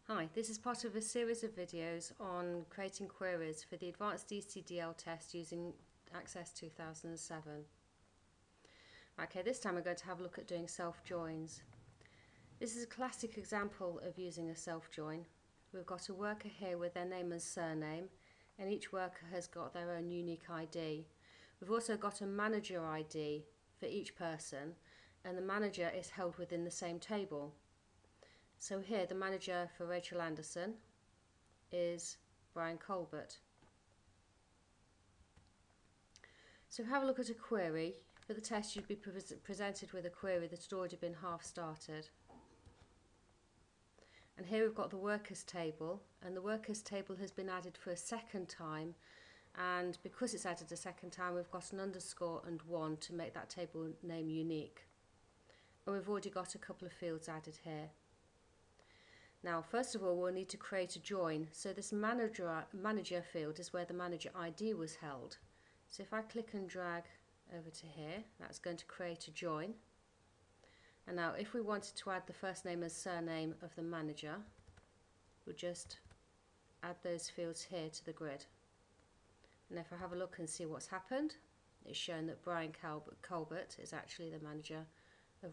Hi, this is part of a series of videos on creating queries for the Advanced ECDL test using Access 2007. Okay, this time we're going to have a look at doing self-joins. This is a classic example of using a self-join. We've got a worker here with their name and surname, and each worker has got their own unique ID. We've also got a manager ID for each person, and the manager is held within the same table. So here the manager for Rachel Anderson is Brian Colbert. So have a look at a query. For the test you'd be presented with a query that had already been half started. And here we've got the workers table, and the workers table has been added for a second time, and because it's added a second time we've got an underscore and 1 to make that table name unique. And we've already got a couple of fields added here. Now, first of all, we'll need to create a join. So this manager field is where the manager ID was held. So if I click and drag over to here, that's going to create a join. And now if we wanted to add the first name and surname of the manager, we'll just add those fields here to the grid. And if I have a look and see what's happened, it's shown that Brian Colbert is actually the manager of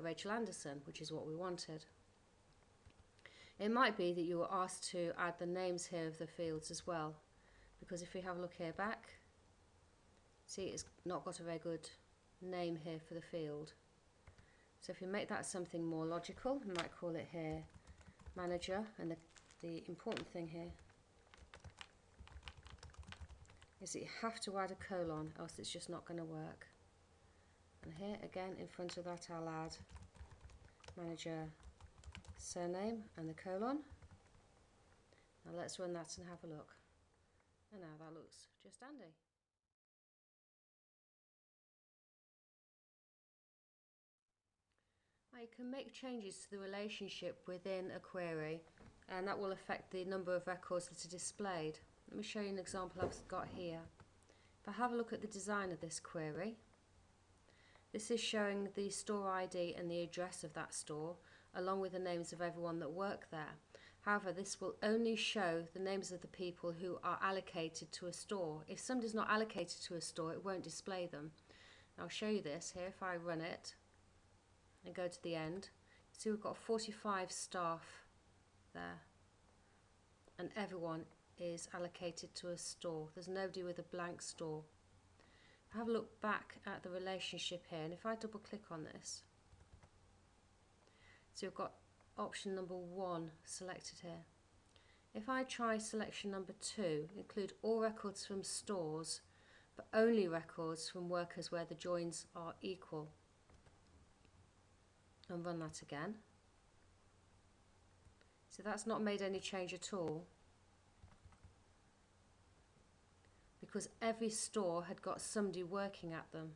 Rachel Anderson, which is what we wanted. It might be that you were asked to add the names here of the fields as well, because if we have a look here back, see it's not got a very good name here for the field. So if we make that something more logical, we might call it here manager, and the important thing here is that you have to add a colon, else it's just not going to work. And here again in front of that I'll add manager surname and the colon. Now let's run that and have a look. And now that looks just dandy. Now you can make changes to the relationship within a query, and that will affect the number of records that are displayed. Let me show you an example I've got here. If I have a look at the design of this query, this is showing the store ID and the address of that store, along with the names of everyone that work there. However, this will only show the names of the people who are allocated to a store. If somebody's not allocated to a store, it won't display them. I'll show you this here. If I run it and go to the end, see we've got 45 staff there, and everyone is allocated to a store. There's nobody with a blank store. Have a look back at the relationship here, and if I double click on this, so we've got option number 1 selected here. If I try selection number 2, include all records from stores, but only records from workers where the joins are equal, and run that again. So that's not made any change at all, because every store had got somebody working at them.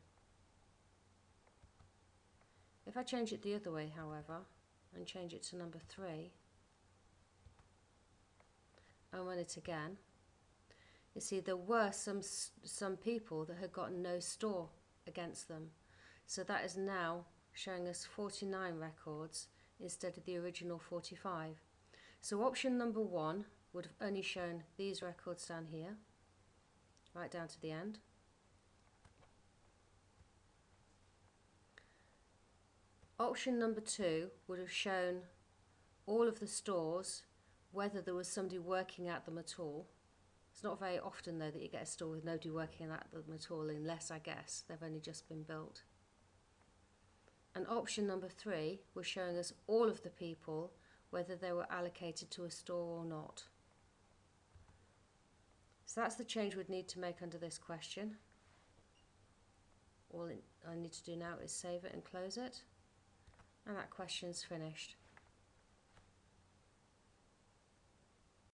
If I change it the other way, however, and change it to number 3 and run it again, you see there were some people that had got no store against them. So that is now showing us 49 records instead of the original 45. So option number 1 would have only shown these records down here, right down to the end. Option number 2 would have shown all of the stores, whether there was somebody working at them at all. It's not very often though that you get a store with nobody working at them at all, unless I guess they've only just been built. And option number 3 was showing us all of the people, whether they were allocated to a store or not. So that's the change we'd need to make under this question. All I need to do now is save it and close it, and that question's finished.